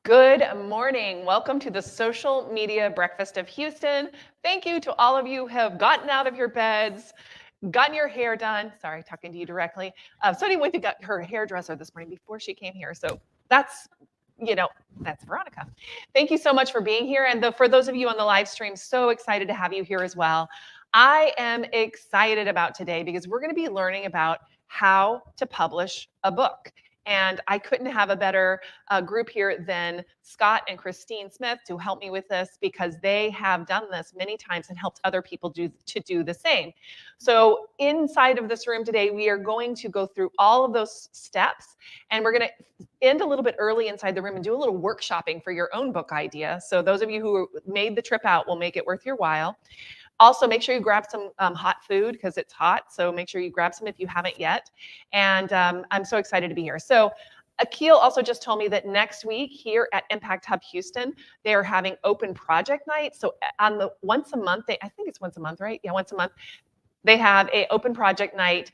Good morning. Welcome to the Social Media Breakfast of Houston. Thank you to all of you who have gotten out of your beds, gotten your hair done. Sorry, talking to you directly. Sonny went to get her hairdresser this morning before she came here. So that's, that's Veronica. Thank you so much for being here. And for those of you on the live stream, so excited to have you here as well. I am excited about today because we're going to be learning about how to publish a book. And I couldn't have a better group here than Scott and Christine Smith to help me with this because they have done this many times and helped other people do the same. So inside of this room today, we are going to go through all of those steps, and we're going to end a little bit early inside the room and do a little workshopping for your own book idea. So those of you who made the trip out will make it worth your while. Also, make sure you grab some hot food because it's hot. So make sure you grab some if you haven't yet. And I'm so excited to be here. So Akil also just told me that next week here at Impact Hub Houston, they are having open project night. So on the once a month, I think it's once a month, right? Yeah, once a month. They have a open project night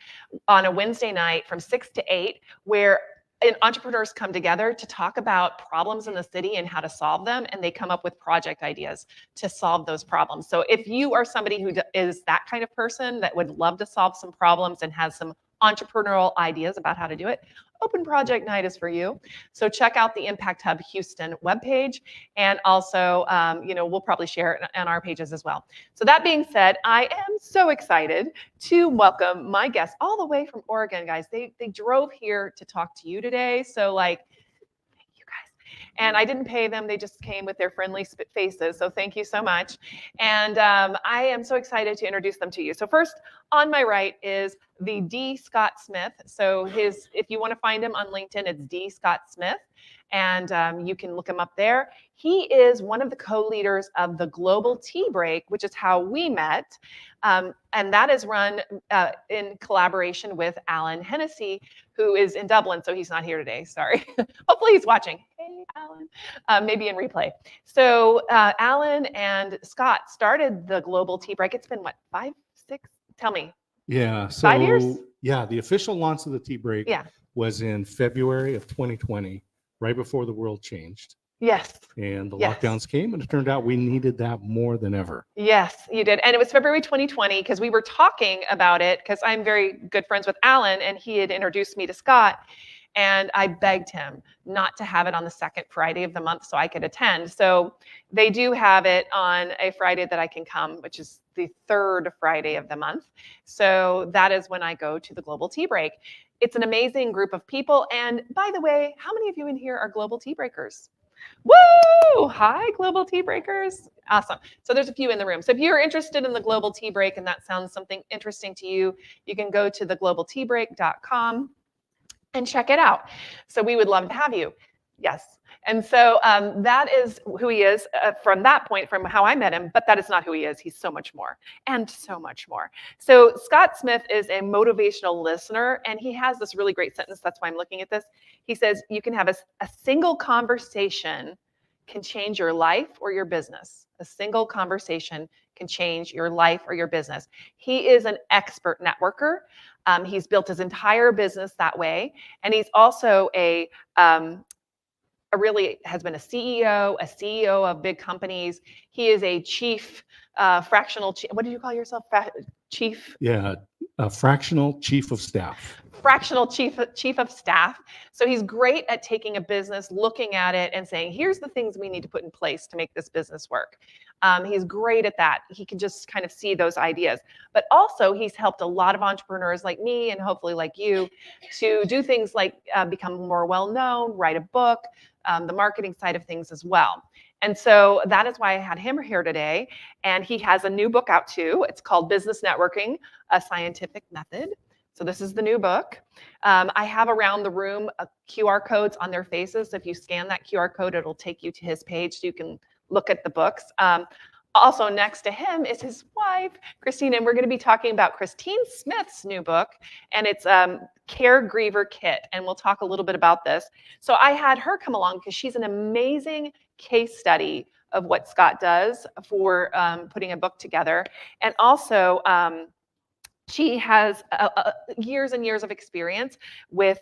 on a Wednesday night from 6 to 8 where entrepreneurs come together to talk about problems in the city and how to solve them, and they come up with project ideas to solve those problems. So if you are somebody who is that kind of person that would love to solve some problems and has some entrepreneurial ideas about how to do it, open project night is for you. So check out the Impact Hub Houston webpage, and also, we'll probably share it on our pages as well. So that being said, I am so excited to welcome my guests all the way from Oregon, guys. They drove here to talk to you today. So thank you guys. And I didn't pay them. They just came with their friendly faces. So thank you so much. And I am so excited to introduce them to you. So first, on my right is the D. Scott Smith. So if you want to find him on LinkedIn, it's D. Scott Smith. And you can look him up there. He is one of the co-leaders of the Global Tea Break, which is how we met. And that is run in collaboration with Alan Hennessy, who is in Dublin. So he's not here today. Sorry. Hopefully he's watching. Hey, Alan. Maybe in replay. So Alan and Scott started the Global Tea Break. It's been what, 5, 6? Tell me. Yeah. So 5 years? Yeah, the official launch of the tea break was in February of 2020, right before the world changed. Yes. And the lockdowns came, and it turned out we needed that more than ever. Yes, you did. And it was February 2020 because we were talking about it because I'm very good friends with Alan, and he had introduced me to Scott. And I begged him not to have it on the second Friday of the month so I could attend. So they do have it on a Friday that I can come, which is the third Friday of the month. So that is when I go to the Global Tea Break. It's an amazing group of people. And by the way, how many of you in here are Global Tea Breakers? Woo! Hi, Global Tea Breakers. Awesome. So there's a few in the room. So if you're interested in the Global Tea Break and that sounds something interesting to you, you can go to theglobalteabreak.com and check it out. So we would love to have you. Yes. And so that is who he is from that point, from how I met him, but that is not who he is. He's so much more and so much more. So Scott Smith is a motivational listener, and he has this really great sentence. That's why I'm looking at this. He says, you can have a single conversation can change your life or your business. A single conversation can change your life or your business. He is an expert networker. He's built his entire business that way. And he's also really has been a CEO of big companies. He is a chief fractional, what did you call yourself? Chief? Yeah, a fractional chief of staff. Fractional chief of staff. So he's great at taking a business, looking at it and saying, here's the things we need to put in place to make this business work. He's great at that. He can just kind of see those ideas. But also he's helped a lot of entrepreneurs like me and hopefully like you to do things like become more well-known, write a book, the marketing side of things as well. And so that is why I had him here today. And he has a new book out too. It's called Business Networking, A Scientific Method. So this is the new book. I have around the room QR codes on their faces. So if you scan that QR code, it'll take you to his page so you can look at the books. Also next to him is his wife, Christine, and we're going to be talking about Christine Smith's new book, and it's Caregiver Kit, and we'll talk a little bit about this. So I had her come along because she's an amazing case study of what Scott does for putting a book together, and also she has years and years of experience with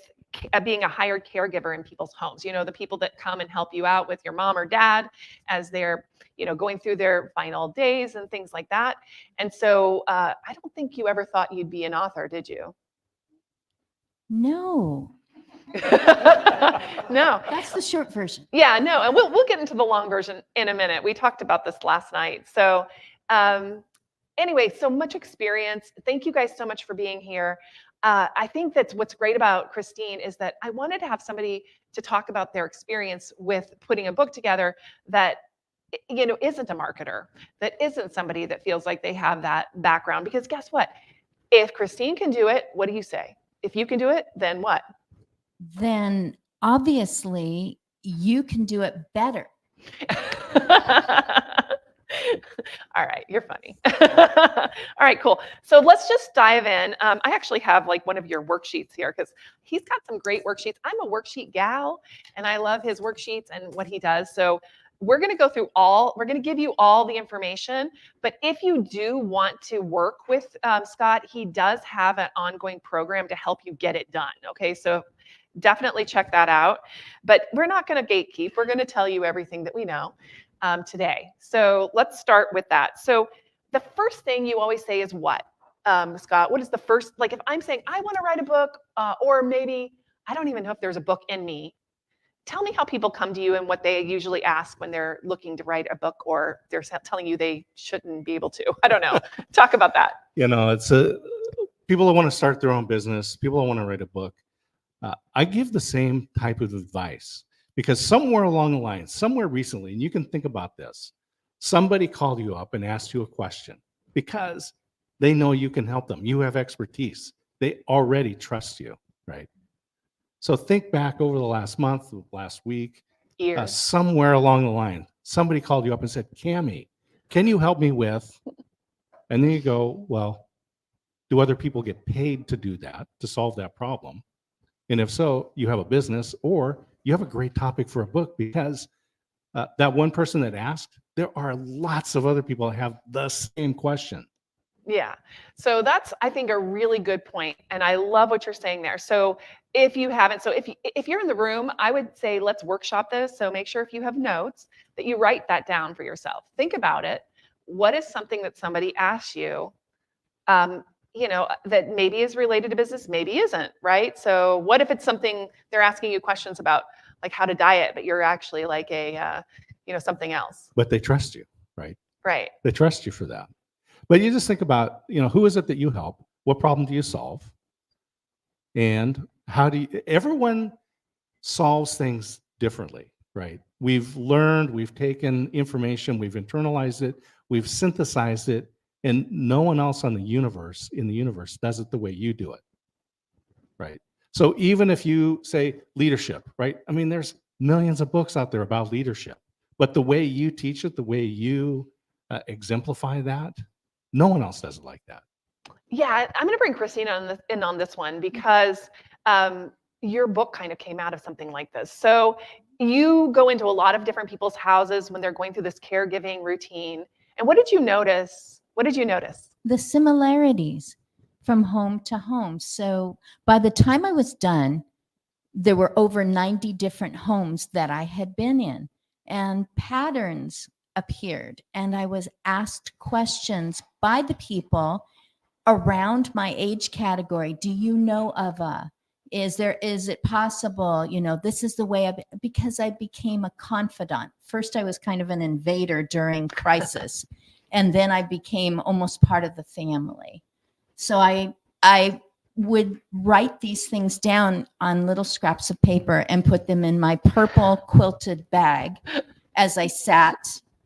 being a hired caregiver in people's homes. You know, the people that come and help you out with your mom or dad as they're, you know, going through their final days and things like that. And so I don't think you ever thought you'd be an author, did you? No. No. That's the short version. Yeah, no, and we'll get into the long version in a minute. We talked about this last night. So anyway, so much experience. Thank you guys so much for being here. I think that's what's great about Christine is that I wanted to have somebody to talk about their experience with putting a book together that, you know, isn't a marketer, that isn't somebody that feels like they have that background. Because guess what? If Christine can do it, what do you say? If you can do it, then what? Then obviously you can do it better. All right, you're funny. All right, cool. So let's just dive in. I actually have like one of your worksheets here because he's got some great worksheets. I'm a worksheet gal and I love his worksheets and what he does. So we're going to go through we're going to give you all the information. But if you do want to work with Scott, he does have an ongoing program to help you get it done. Okay, so definitely check that out. But we're not going to gatekeep. We're going to tell you everything that we know today. So let's start with that. So the first thing you always say is what, Scott? What is the first, like if I'm saying I want to write a book, or maybe I don't even know if there's a book in me. Tell me how people come to you and what they usually ask when they're looking to write a book or they're telling you they shouldn't be able to. I don't know. Talk about that. You know, it's people that want to start their own business, people that want to write a book. I give the same type of advice because somewhere along the line, somewhere recently, and you can think about this, somebody called you up and asked you a question because they know you can help them. You have expertise. They already trust you, right? So think back over the last month, last week, somewhere along the line, somebody called you up and said, Cammie, can you help me with? And then you go, well, do other people get paid to do that, to solve that problem? And if so, you have a business or you have a great topic for a book because that one person that asked, there are lots of other people that have the same question. Yeah. So that's, I think, a really good point. And I love what you're saying there. So if you haven't, so if you're in the room, I would say, let's workshop this. So make sure if you have notes that you write that down for yourself. Think about it. What is something that somebody asks you, you know, that maybe is related to business, maybe isn't, right? So what if it's something they're asking you questions about, like how to diet, but you're actually like a, you know, something else. But they trust you, right? Right. They trust you for that. But you just think about, you know, who is it that you help? What problem do you solve? And how do you, everyone solves things differently, right? We've learned, we've taken information, we've internalized it, we've synthesized it, and no one else in the universe does it the way you do it, right? So even if you say leadership, right? I mean, there's millions of books out there about leadership, but the way you teach it, the way you exemplify that, no one else does it like that. Yeah, I'm going to bring Christina in on this one because your book kind of came out of something like this. So you go into a lot of different people's houses when they're going through this caregiving routine. And what did you notice? What did you notice? The similarities from home to home. So by the time I was done, there were over 90 different homes that I had been in, and patterns appeared. And I was asked questions by the people around my age category. Do you know of is it possible, you know, this is the way because I became a confidant. First, I was kind of an invader during crisis, and then I became almost part of the family. So I would write these things down on little scraps of paper and put them in my purple quilted bag as I sat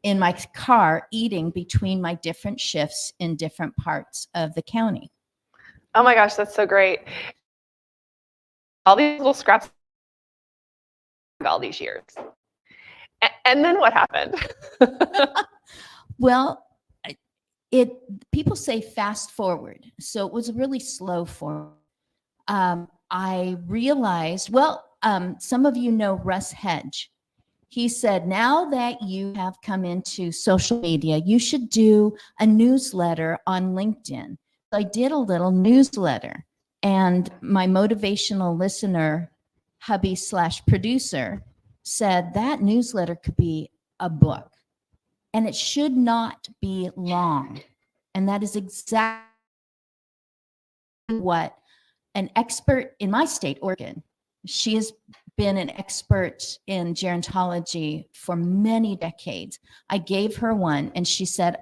in my car eating between my different shifts in different parts of the county. Oh my gosh, that's so great. All these little scraps all these years. And then what happened? Well, people say fast forward. So it was really slow forward. I realized, some of you know Russ Hedge. He said, now that you have come into social media, you should do a newsletter on LinkedIn. So I did a little newsletter, and my motivational listener hubby/producer, said that newsletter could be a book and it should not be long. And that is exactly what an expert in my state, Oregon, she has been an expert in gerontology for many decades. I gave her one and she said,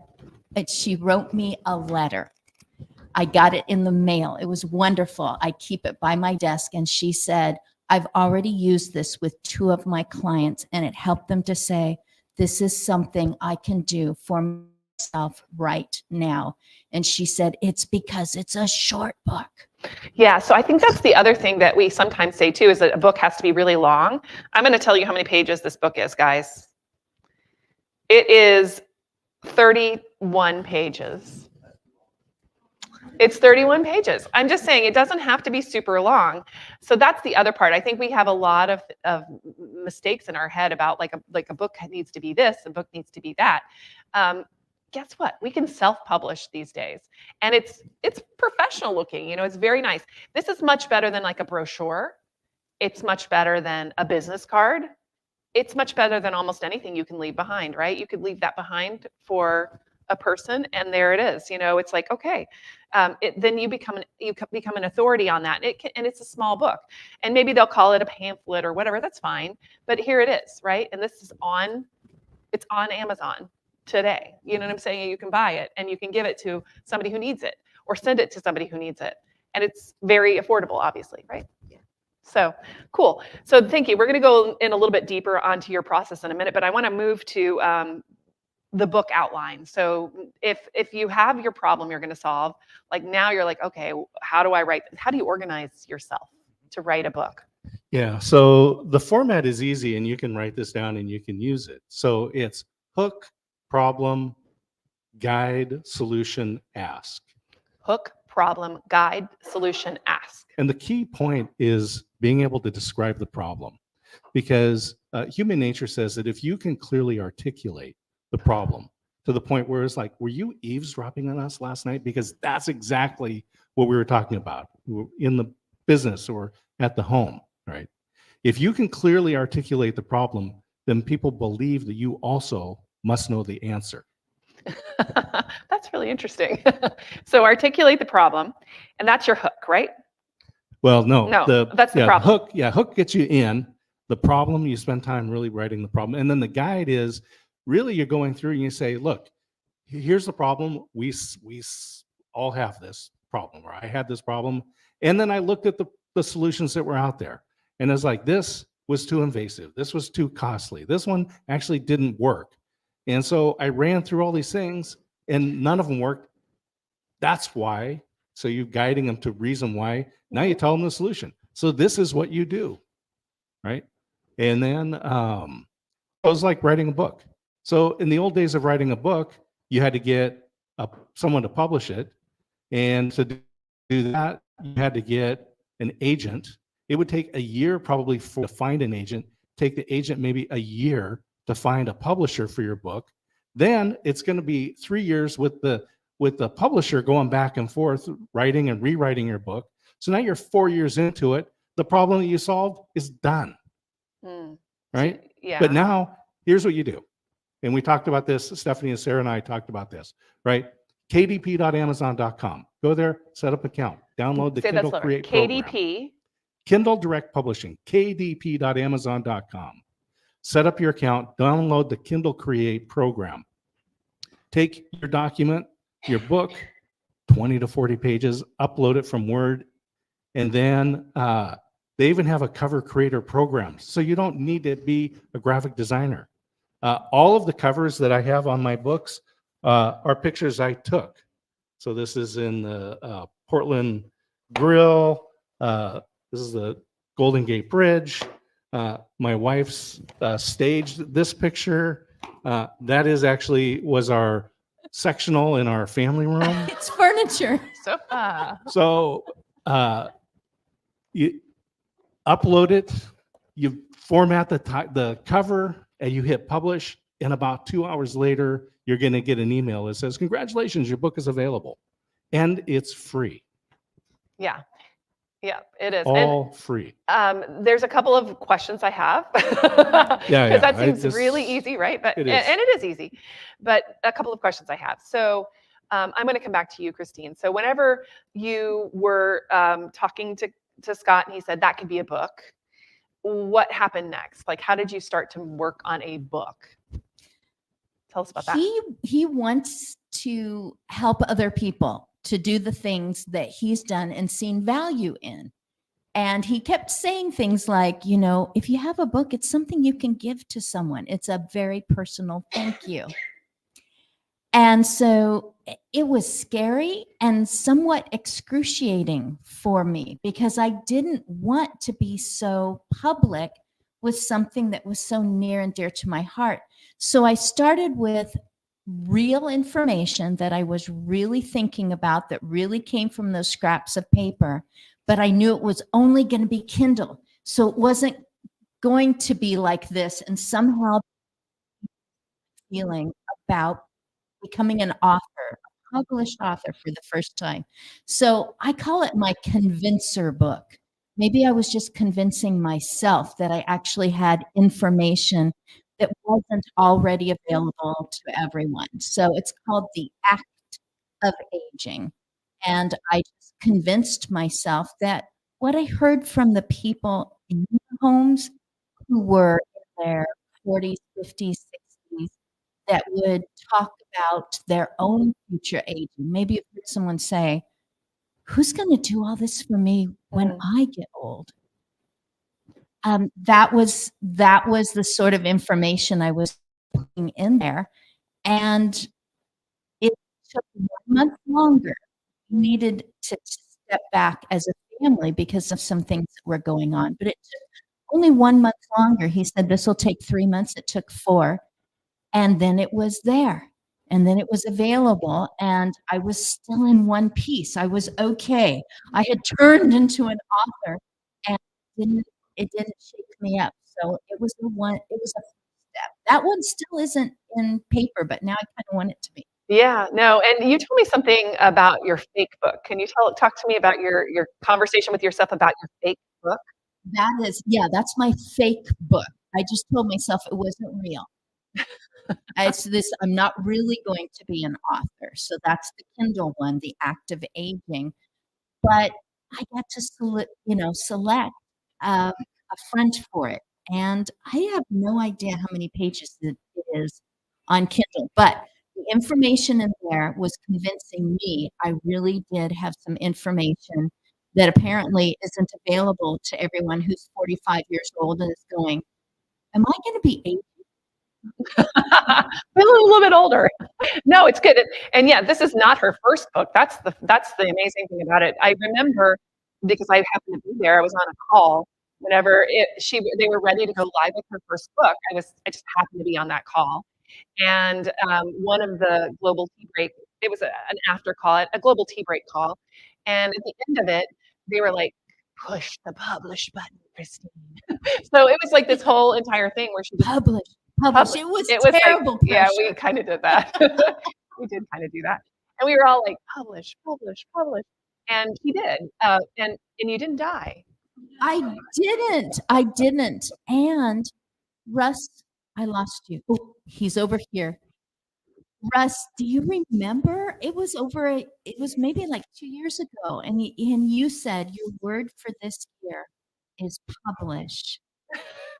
she wrote me a letter. I got it in the mail. It was wonderful. I keep it by my desk. And she said, I've already used this with 2 of my clients and it helped them to say, this is something I can do for myself right now. And she said, it's because it's a short book. Yeah, so I think that's the other thing that we sometimes say too, is that a book has to be really long. I'm going to tell you how many pages this book is, guys. It is 31 pages. It's 31 pages. I'm just saying it doesn't have to be super long. So that's the other part. I think we have a lot of mistakes in our head about like a book needs to be this, a book needs to be that. Guess what? We can self-publish these days, and it's professional looking. You know, it's very nice. This is much better than like a brochure. It's much better than a business card. It's much better than almost anything you can leave behind, right? You could leave that behind for a person, and there it is. You know, it's like, okay, then you become an authority on that. And it's a small book, and maybe they'll call it a pamphlet or whatever. That's fine, but here it is, right? And this is it's on Amazon today. You know what I'm saying? You can buy it and you can give it to somebody who needs it or send it to somebody who needs it. And it's very affordable, obviously, right? Yeah. So cool. So thank you. We're going to go in a little bit deeper onto your process in a minute, but I want to move to the book outline. So if you have your problem you're going to solve, like now you're like, okay, how do you organize yourself to write a book? Yeah. So the format is easy and you can write this down and you can use it. So it's hook, problem, guide, solution, ask. Hook, problem, guide, solution, ask. And the key point is being able to describe the problem, because human nature says that if you can clearly articulate the problem to the point where it's like, were you eavesdropping on us last night? Because that's exactly what we were talking about in the business or at the home, right? If you can clearly articulate the problem, then people believe that you also must know the answer. That's really interesting. So articulate the problem, and that's your hook, right? Well, no, that's the problem. Hook gets you in. The problem, you spend time really writing the problem. And then the guide is really you're going through and you say, look, here's the problem. We all have this problem, or I had this problem. And then I looked at the solutions that were out there. And it's like, this was too invasive. This was too costly. This one actually didn't work. And so I ran through all these things and none of them worked. That's why. So you're guiding them to reason why. Now you tell them the solution. So this is what you do, right? And then it was like writing a book. So in the old days of writing a book, you had to get someone to publish it. And to do that, you had to get an agent. It would take a year probably to find an agent, take the agent maybe a year to find a publisher for your book. Then it's going to be 3 years with the publisher going back and forth, writing and rewriting your book. So now you're 4 years into it. The problem that you solved is done, right? Yeah. But now here's what you do. And we talked about this, Stephanie and Sarah and I talked about this, right? kdp.amazon.com. Go there, set up an account, download the Kindle Create program. KDP. Kindle Direct Publishing, kdp.amazon.com. Set up your account, download the Kindle Create program. Take your document, your book, 20 to 40 pages, upload it from Word, and then they even have a cover creator program. So you don't need to be a graphic designer. All of the covers that I have on my books are pictures I took. So this is in the Portland Grill. This is the Golden Gate Bridge. My wife's staged this picture. That was our sectional in our family room. It's furniture. So, You upload it, you format the cover, and you hit publish. And about 2 hours later, you're going to get an email that says, congratulations, your book is available. And it's free. yeah. Yeah, it is. all free. There's a couple of questions I have. Yeah, Because that I seems just- really easy, right? But it is. and it is easy. But a couple of questions I have. So I'm going to come back to you, Christine. So whenever you were talking to Scott and he said that could be a book, what happened next? Like, how did you start to work on a book? Tell us about that. He wants to help other people to do the things that he's done and seen value in. And he kept saying things like, you know, if you have a book, it's something you can give to someone. It's a very personal thank you. And so it was scary and somewhat excruciating for me because I didn't want to be so public with something that was so near and dear to my heart. So I started with real information that I was really thinking about that really came from those scraps of paper, but I knew it was only going to be Kindle. So it wasn't going to be like this and somehow feeling about becoming an author, a published author for the first time. So I call it my convincer book. Maybe I was just convincing myself that I actually had information that wasn't already available to everyone. So it's called The Act of Aging. And I just convinced myself that what I heard from the people in the homes who were in their 40s, 50s, 60s, that would talk about their own future aging. Maybe you've heard someone say, who's going to do all this for me when I get old? That was the sort of information I was putting in there. And it took 1 month longer. We needed to step back as a family because of some things that were going on. But it took only 1 month longer. He said, this will take 3 months. It took 4. And then it was there. And then it was available. And I was still in one piece. I was okay. I had turned into an author and it didn't shake me up. So it was a first step. That one still isn't in paper, but now I kind of want it to be. Yeah, no, and you told me something about your fake book. Can you talk to me about your conversation with yourself about your fake book? That's my fake book. I just told myself it wasn't real. I'm not really going to be an author. So that's the Kindle one, The Act of Aging. But I got to select a front for it. And I have no idea how many pages it is on Kindle, but the information in there was convincing me I really did have some information that apparently isn't available to everyone who's 45 years old and is going, am I going to be 80? A little bit older. No, it's good. And yeah, this is not her first book. That's the amazing thing about it. I remember because I happened to be there. I was on a call whenever they were ready to go live with her first book. I just happened to be on that call. And one of the global tea break, it was an after call, a global tea break call. And at the end of it, they were like, push the publish button, Christine. So it was like this whole entire thing where she just Publish. It was terrible. Like, yeah, we kind of did that. We did kind of do that. And we were all like, publish. And he did. And you didn't die. I didn't. And Russ, I lost you. Oh, he's over here. Russ, do you remember? It was maybe like 2 years ago. And you said your word for this year is publish.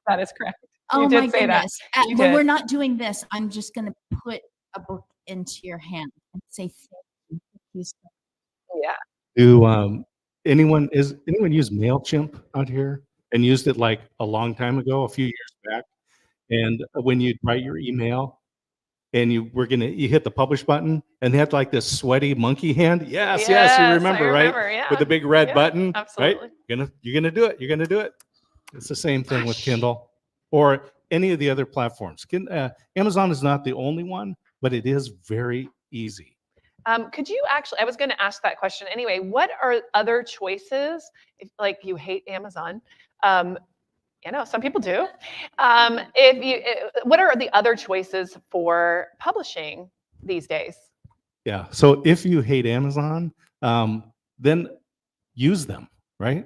That is correct. Oh You did my say goodness. that. You When did. we're not doing this, I'm just going to put a book into your hand and say thank you. Yeah. Do anyone use MailChimp out here and used it like a long time ago, a few years back? And when you'd write your email and you hit the publish button and they had like this sweaty monkey hand. Yes, you remember, right? Yeah. With the big red Yeah, button, absolutely. right? You're gonna do it. It's the same thing with Kindle or any of the other platforms. Amazon is not the only one, but it is very easy. Could you actually, I was going to ask that question anyway, what are other choices, if like you hate Amazon, some people do. What are the other choices for publishing these days? Yeah, so if you hate Amazon, then use them, right?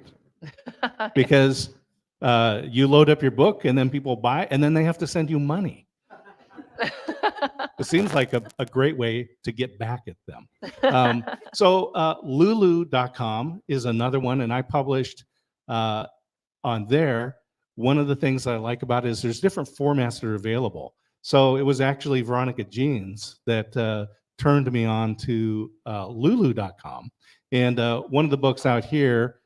because you load up your book and then people buy, and then they have to send you money. It seems like a great way to get back at them. So Lulu.com is another one, and I published on there. One of the things that I like about it is there's different formats that are available. So it was actually Veronica Jeans that turned me on to Lulu.com. And one of the books out here,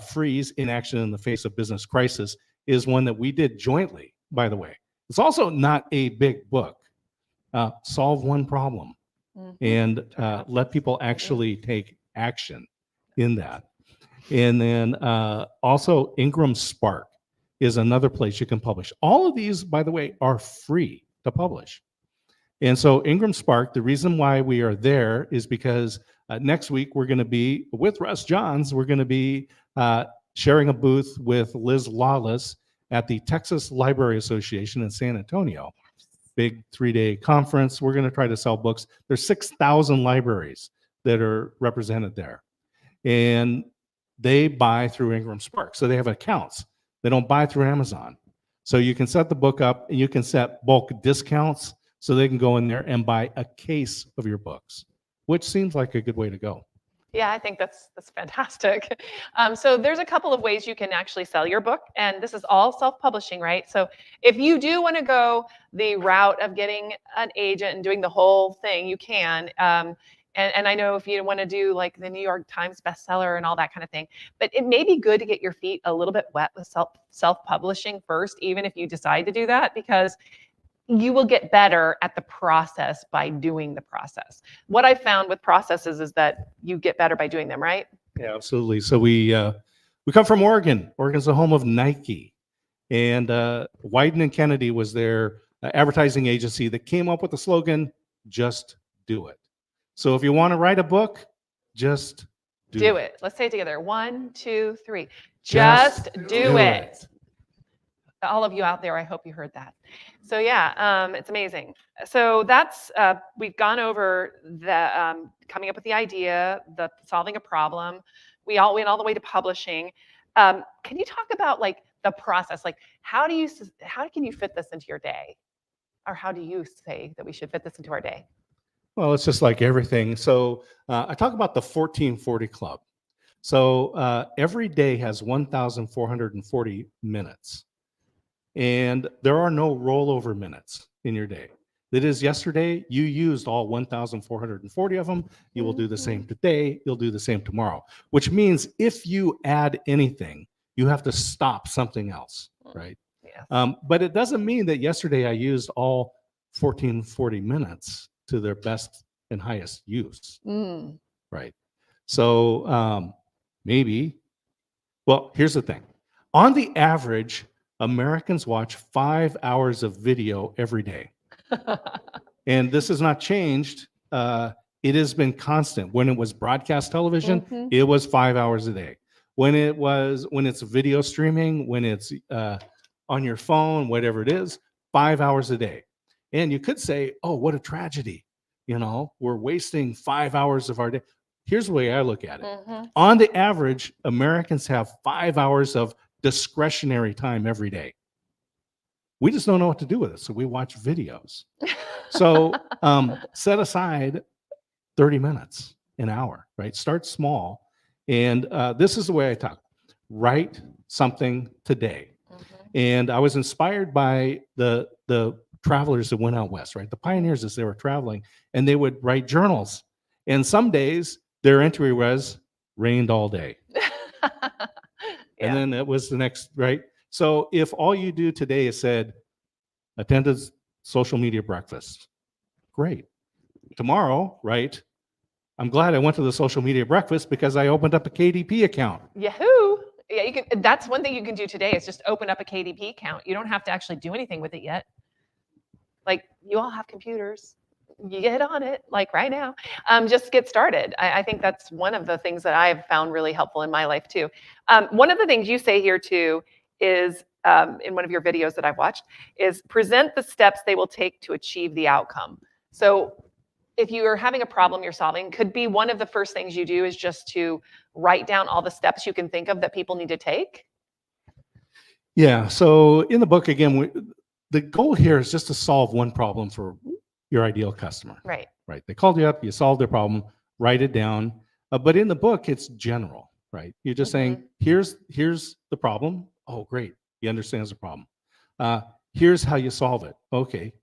Freeze, In Action in the Face of Business Crisis, is one that we did jointly, by the way. It's also not a big book. Solve one problem and let people actually take action in that. And then also Ingram Spark is another place you can publish. All of these, by the way, are free to publish. And so Ingram Spark, the reason why we are there is because next week we're going to be with Russ Johns. We're going to be sharing a booth with Liz Lawless at the Texas Library Association in San Antonio. Big 3-day conference. We're going to try to sell books. There's 6,000 libraries that are represented there. And they buy through Ingram Spark. So they have accounts. They don't buy through Amazon. So you can set the book up and you can set bulk discounts so they can go in there and buy a case of your books, which seems like a good way to go. Yeah, I think that's fantastic. So there's a couple of ways you can actually sell your book, and this is all self-publishing, right? So if you do want to go the route of getting an agent and doing the whole thing, you can. And I know if you want to do like the New York Times bestseller and all that kind of thing, but it may be good to get your feet a little bit wet with self-publishing first, even if you decide to do that, because you will get better at the process by doing the process. What I found with processes is that you get better by doing them, right? Yeah, absolutely. So we come from Oregon. Oregon's the home of Nike, and Wyden and Kennedy was their advertising agency that came up with the slogan, "Just do it." So if you want to write a book, just do it. Let's say it together. 1, 2, 3. Just do it. All of you out there, I hope you heard that. So yeah, it's amazing. So that's, we've gone over the coming up with the idea, the solving a problem. We all went all the way to publishing. Can you talk about like the process? Like how can you fit this into your day? Or how do you say that we should fit this into our day? Well, it's just like everything. So I talk about the 1440 Club. So every day has 1,440 minutes. And there are no rollover minutes in your day. That is, yesterday, you used all 1,440 of them. You will do the same today. You'll do the same tomorrow, which means if you add anything, you have to stop something else, right? Yeah. But it doesn't mean that yesterday I used all 1,440 minutes to their best and highest use, right? So maybe, well, here's the thing. On the average, Americans watch 5 hours of video every day. And this has not changed. It has been constant. When it was broadcast television, it was 5 hours a day. When it's video streaming, when it's on your phone, whatever it is, 5 hours a day. And you could say, oh, what a tragedy. You know, we're wasting 5 hours of our day. Here's the way I look at it. On the average, Americans have 5 hours of discretionary time every day. We just don't know what to do with it, so we watch videos. So set aside 30 minutes, an hour, right? Start small. And this is the way I talk. Write something today. And I was inspired by the travelers that went out west, right? The pioneers as they were traveling, and they would write journals. And some days their entry was rained all day. And then it was the next, right? So if all you do today is said, attended social media breakfast, great. Tomorrow, right? I'm glad I went to the social media breakfast because I opened up a KDP account. Yahoo! Yeah, you can. That's one thing you can do today is just open up a KDP account. You don't have to actually do anything with it yet. Like you all have computers. You get on it like right now. Just get started. I think that's one of the things that I've found really helpful in my life too. One of the things you say here too is in one of your videos that I've watched is present the steps they will take to achieve the outcome. So if you are having a problem you're solving, could be one of the first things you do is just to write down all the steps you can think of that people need to take? Yeah. So in the book, again, the goal here is just to solve one problem for your ideal customer. Right. Right. They called you up, you solved their problem, write it down. But in the book, it's general, right? You're just saying, here's the problem. Oh, great. He understands the problem. Here's how you solve it. Okay.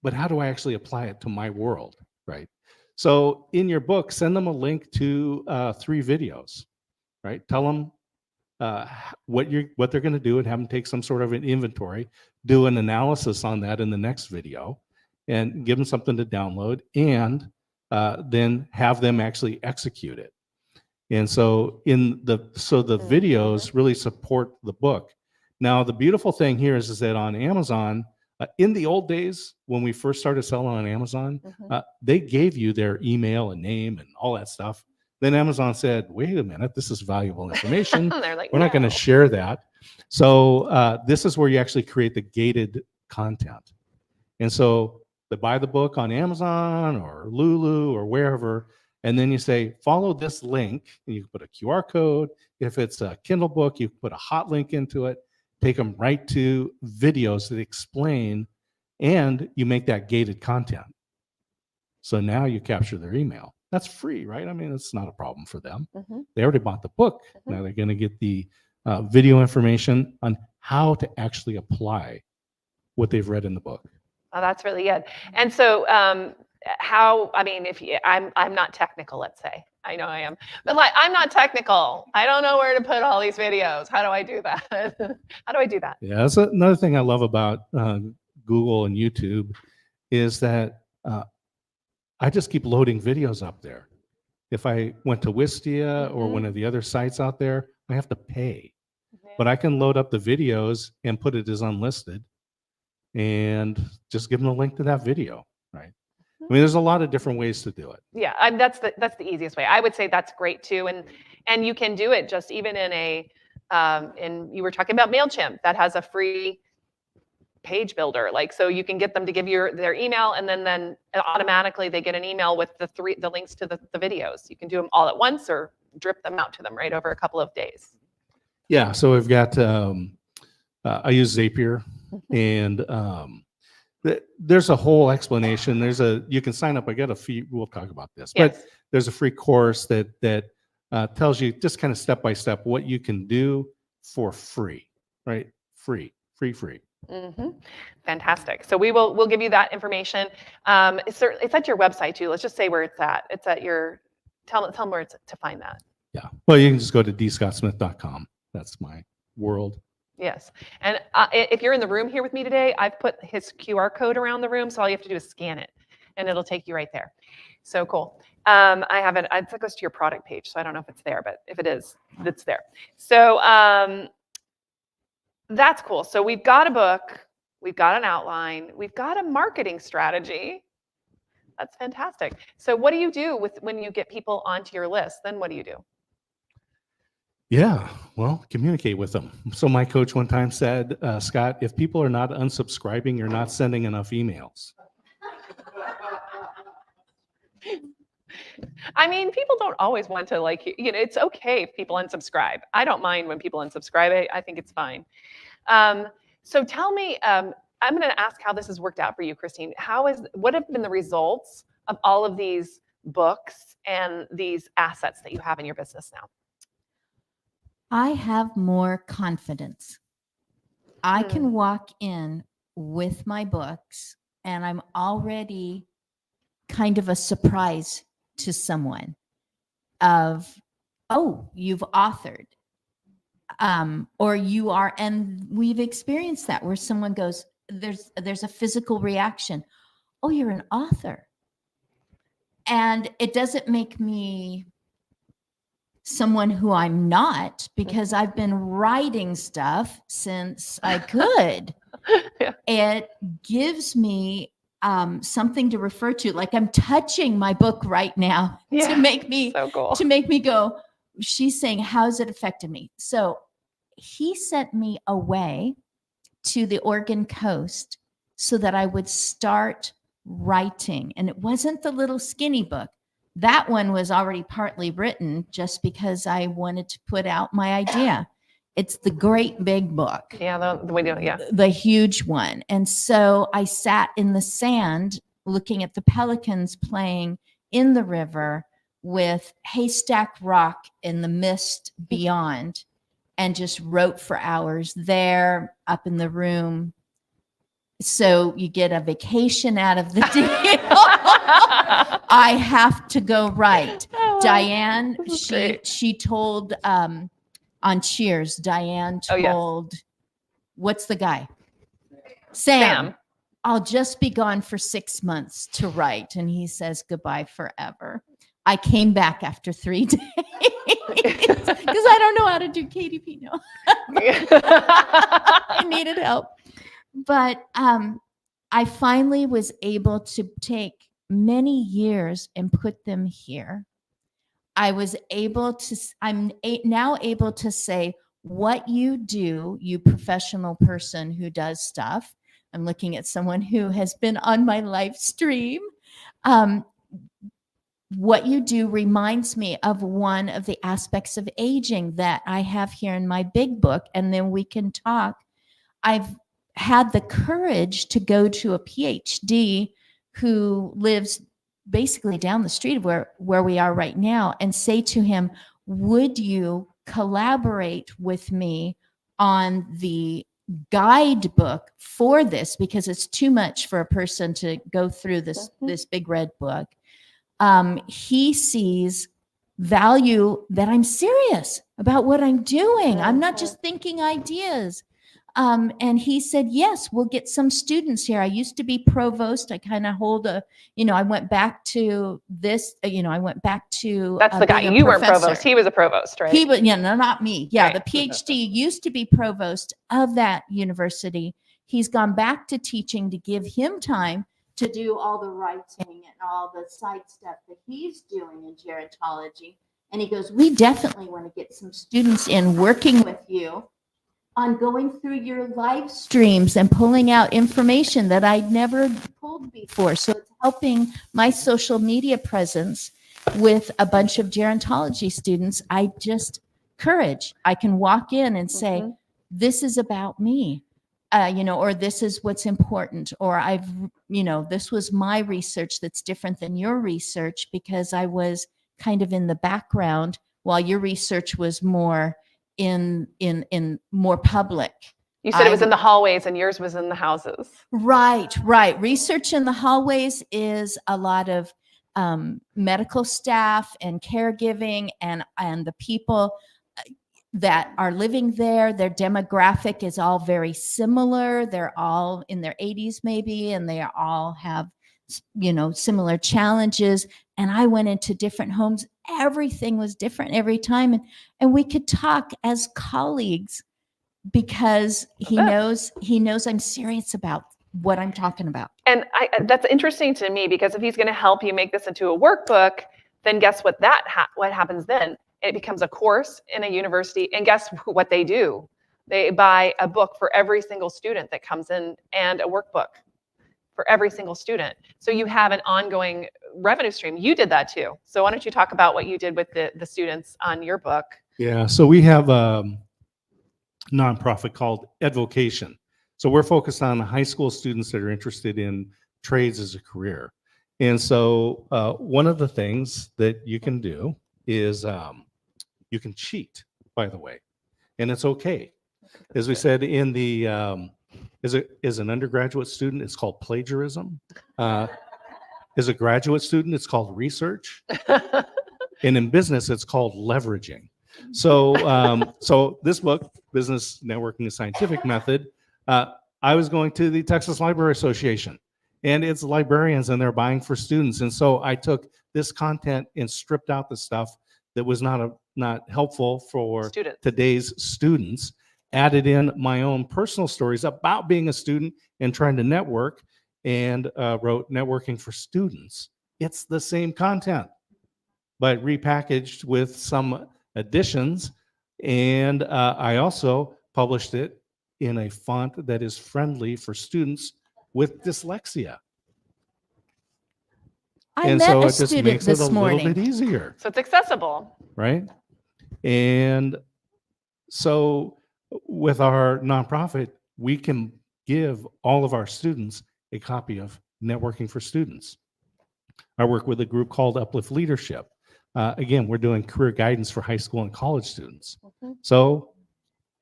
But how do I actually apply it to my world? Right. So in your book, send them a link to 3 videos, right? Tell them what they're going to do and have them take some sort of an inventory, do an analysis on that in the next video, and give them something to download, and then have them actually execute it. And so the videos really support the book. Now, the beautiful thing here is that on Amazon, in the old days when we first started selling on Amazon, they gave you their email and name and all that stuff. Then Amazon said, wait a minute, this is valuable information. They're like, we're not going to share that. So this is where you actually create the gated content. And so they buy the book on Amazon or Lulu or wherever, and then you say, follow this link, and you can put a QR code. If it's a Kindle book, you put a hot link into it, take them right to videos that explain, and you make that gated content. So now you capture their email. That's free, right? I mean, it's not a problem for them. They already bought the book. Now they're going to get the video information on how to actually apply what they've read in the book. Oh, that's really good. And so I mean, I'm not technical, let's say. I know I am, but like, I'm not technical. I don't know where to put all these videos. How do I do that? How do I do that? Yeah, that's another thing I love about Google and YouTube is that I just keep loading videos up there. If I went to Wistia or one of the other sites out there, I have to pay. But I can load up the videos and put it as unlisted and just give them a link to that video, right? I mean, there's a lot of different ways to do it. Yeah, that's the easiest way. I would say that's great too, and you can do it just even in a you were talking about MailChimp that has a free page builder, like, so you can get them to give you their email, and then automatically they get an email with the links to the videos. You can do them all at once or drip them out to them right over a couple of days. Yeah, so we've got I use Zapier, and there's a whole explanation. You can sign up. I got a fee. We'll talk about this, but there's a free course that tells you just kind of step by step what you can do for free, right? Free. Fantastic. So we'll give you that information. It's at your website too. Let's just say where it's at. It's at your. Tell them where it's to find that. Yeah. Well, you can just go to dscottsmith.com. That's my world. Yes. And if you're in the room here with me today, I've put his QR code around the room. So all you have to do is scan it and it'll take you right there. So cool. I have it. It goes to your product page. So I don't know if it's there, but if it is, it's there. So that's cool. So we've got a book, we've got an outline, we've got a marketing strategy. That's fantastic. So what do you do when you get people onto your list? Then what do you do? Yeah, well, communicate with them. So my coach one time said, Scott, if people are not unsubscribing, you're not sending enough emails. I mean, people don't always want to, like, it's okay if people unsubscribe. I don't mind when people unsubscribe. I think it's fine. So tell me, I'm going to ask how this has worked out for you, Christine. What have been the results of all of these books and these assets that you have in your business now? I have more confidence. I can walk in with my books and I'm already kind of a surprise to someone of, oh, you've authored. Or you are, and we've experienced that where someone goes, there's a physical reaction. Oh, you're an author. And it doesn't make me someone who I'm not, because I've been writing stuff since I could. Yeah. It gives me something to refer to. Like I'm touching my book right now to make me so cool. to make me go, she's saying, how's it affected me? So he sent me away to the Oregon coast so that I would start writing. And it wasn't the little skinny book. that one was already partly written just because I wanted to put out my idea. It's the great big book, Yeah, the way to, yeah. the huge one. And so I sat in the sand looking at the pelicans playing in the river with Haystack Rock in the mist beyond, and just wrote for hours there up in the room. So you get a vacation out of the deal. I have to go write. Diane, she told on Cheers, Diane Oh, yes. told, what's the guy? Sam. I'll just be gone for 6 months to write. And he says goodbye forever. I came back after 3 days because I don't know how to do Katie Pino. I needed help. But I finally was able to take many years and put them here. I was able to, now able to say, what you do, you professional person who does stuff. I'm looking at someone who has been on my live stream. What you do reminds me of one of the aspects of aging that I have here in my big book, and then we can talk. I've had the courage to go to a PhD who lives basically down the street of where we are right now, and say to him, would you collaborate with me on the guidebook for this, because it's too much for a person to go through this big red book. He sees value that I'm serious about what I'm doing. I'm not just thinking ideas. And he said, yes, we'll get some students here. I used to be provost. I kind of hold I went back to this, I went back to. That's the guy. You weren't provost. He was a provost, right? He was, no, not me. Yeah. Right. The PhD used to be provost of that university. He's gone back to teaching to give him time to do all the writing and all the side stuff that he's doing in gerontology. And he goes, we definitely want to get some students in working with you on going through your live streams and pulling out information that I'd never pulled before. So it's helping my social media presence with a bunch of gerontology students. Courage. I can walk in and say, this is about me, or this is what's important, or this was my research that's different than your research because I was kind of in the background while your research was more in more public. You said it was in the hallways and yours was in the houses. Right. Research in the hallways is a lot of medical staff and caregiving and the people that are living there. Their demographic is all very similar. They're all in their 80s maybe, and they all have similar challenges. And I went into different homes. Everything was different every time. And we could talk as colleagues because he knows I'm serious about what I'm talking about. And that's interesting to me because if he's going to help you make this into a workbook, then guess what what happens then? It becomes a course in a university. And guess what they do? They buy a book for every single student that comes in and a workbook for every single student. So you have an ongoing revenue stream. You did that too. So why don't you talk about what you did with the students on your book? Yeah, so we have a nonprofit called Advocation. So we're focused on high school students that are interested in trades as a career. And so one of the things that you can do is you can cheat, by the way, and it's okay. As we said in the as an undergraduate student, it's called plagiarism. As a graduate student, it's called research. And in business, it's called leveraging. So, so this book, Business Networking: A Scientific Method, I was going to the Texas Library Association, and it's librarians, and they're buying for students. And so I took this content and stripped out the stuff that was not helpful for today's students, added in my own personal stories about being a student and trying to network, and wrote Networking for Students. It's the same content, but repackaged with some additions. And I also published it in a font that is friendly for students with dyslexia. I And met so a it just student makes it this a little morning. bit easier, So it's accessible. right? And so with our nonprofit, we can give all of our students a copy of Networking for Students. I work with a group called Uplift Leadership. Again, we're doing career guidance for high school and college students. Mhm. So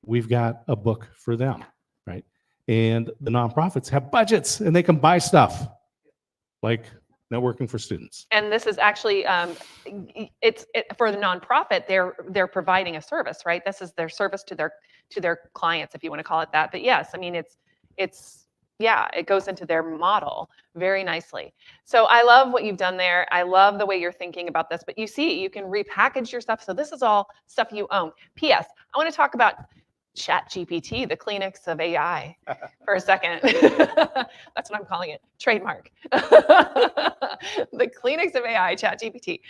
we've got a book for them, right? And the nonprofits have budgets and they can buy stuff like Networking for Students. And this is actually, for the nonprofit, they're providing a service, right? This is their service to their clients, if you want to call it that. But yes, I mean, yeah, it goes into their model very nicely. So I love what you've done there. I love the way you're thinking about this, but you see, you can repackage your stuff. So this is all stuff you own. P.S. I want to talk about ChatGPT, the Kleenex of AI, for a second. That's what I'm calling it. Trademark. The Kleenex of AI, ChatGPT.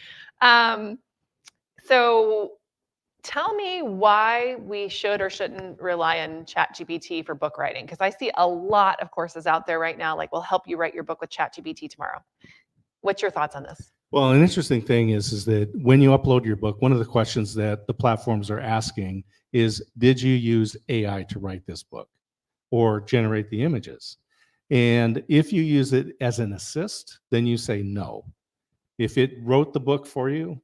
So tell me why we should or shouldn't rely on ChatGPT for book writing, because I see a lot of courses out there right now, like will help you write your book with ChatGPT tomorrow. What's your thoughts on this? Well, an interesting thing is that when you upload your book, one of the questions that the platforms are asking is, did you use AI to write this book or generate the images? And if you use it as an assist, then you say no. If it wrote the book for you,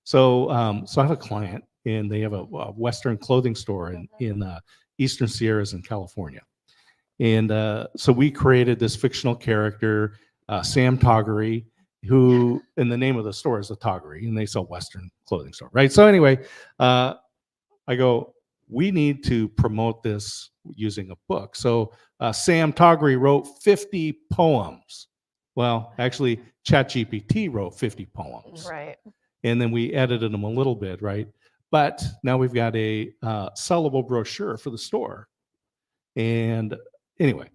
so I have a client and they have a Western clothing store in Eastern Sierras in California. And so we created this fictional character, Sam Toggery, who, and the name of the store is the Toggery, and they sell Western clothing store, right? So anyway, I go, we need to promote this using a book. So Sam Toggery wrote 50 poems. Well, actually, ChatGPT wrote 50 poems. Right. And then we edited them a little bit, right? But now we've got a sellable brochure for the store. And anyway,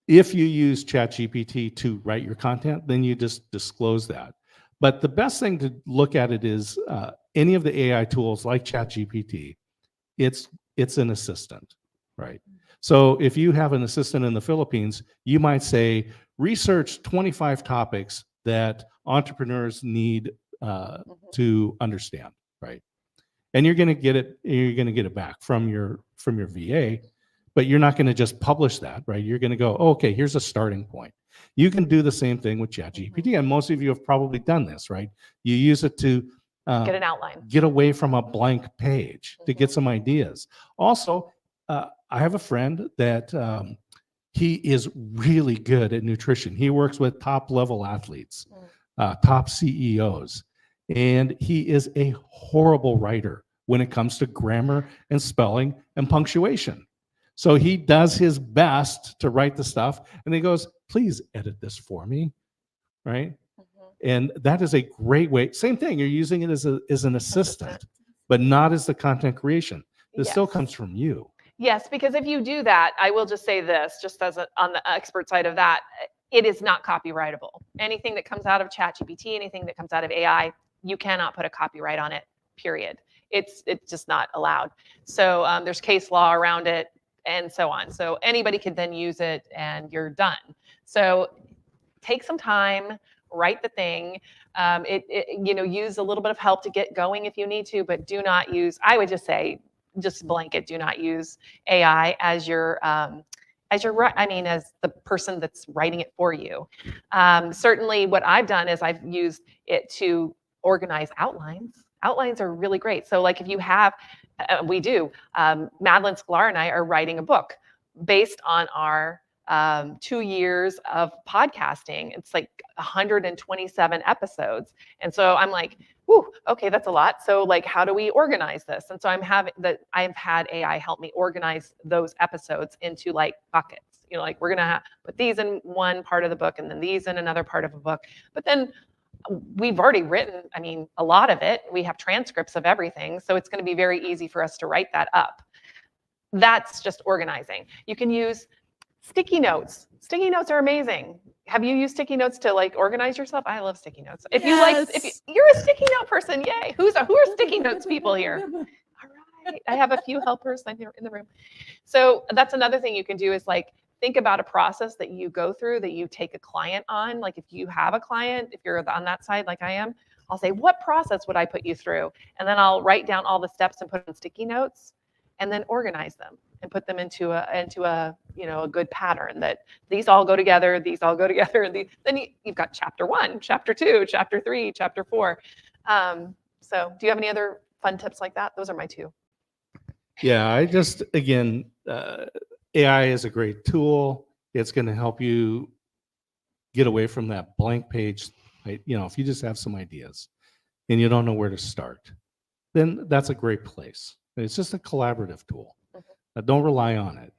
if you use ChatGPT to write your content, then you just disclose that. But the best thing to look at it is any of the AI tools like ChatGPT, it's an assistant, right? So if you have an assistant in the Philippines, you might say, research 25 topics that entrepreneurs need to understand, right? And you're going to get it back from your VA, but you're not going to just publish that, right? You're going to go, oh, okay, here's a starting point. You can do the same thing with ChatGPT, and most of you have probably done this, right? You use it to Get an outline. get away from a blank page to get some ideas. Also, I have a friend that he is really good at nutrition. He works with top level athletes, top CEOs, and he is a horrible writer when it comes to grammar and spelling and punctuation. So he does his best to write the stuff, and he goes, please edit this for me, right? And that is a great way. Same thing, you're using it as an assistant, but not as the content creation. This still comes from you. Yes, because if you do that, I will just say this, just as on the expert side of that, it is not copyrightable. Anything that comes out of ChatGPT, anything that comes out of AI, you cannot put a copyright on it, period. It's just not allowed. So there's case law around it and so on. So anybody could then use it and you're done. So take some time, write the thing, use a little bit of help to get going if you need to, but do not use, I would just say, just blanket, do not use AI as as the person that's writing it for you. Certainly what I've done is I've used it to organize outlines. Outlines are really great. So like if you have, Madeline Sklar and I are writing a book based on our 2 years of podcasting. It's like 127 episodes. And so I'm like, whew, okay, that's a lot. So like, how do we organize this? And so I've had AI help me organize those episodes into like buckets. Like we're going to put these in one part of the book and then these in another part of a book. But then we've already written, a lot of it. We have transcripts of everything. So it's going to be very easy for us to write that up. That's just organizing. You can use sticky notes. Sticky notes are amazing. Have you used sticky notes to like organize yourself? I love sticky notes. If you're a sticky note person, yay. Who are sticky notes people here? All right. I have a few helpers in the room. So that's another thing you can do is like think about a process that you go through, that you take a client on. Like if you have a client, if you're on that side like I am, I'll say, what process would I put you through? And then I'll write down all the steps and put on sticky notes and then organize them and put them into a a good pattern that these all go together, these all go together. And then you've got chapter 1, chapter 2, chapter 3, chapter 4. So do you have any other fun tips like that? Those are my 2. Yeah, I just, again, AI is a great tool. It's going to help you get away from that blank page. Right? If you just have some ideas and you don't know where to start, then that's a great place. It's just a collaborative tool. Don't rely on it.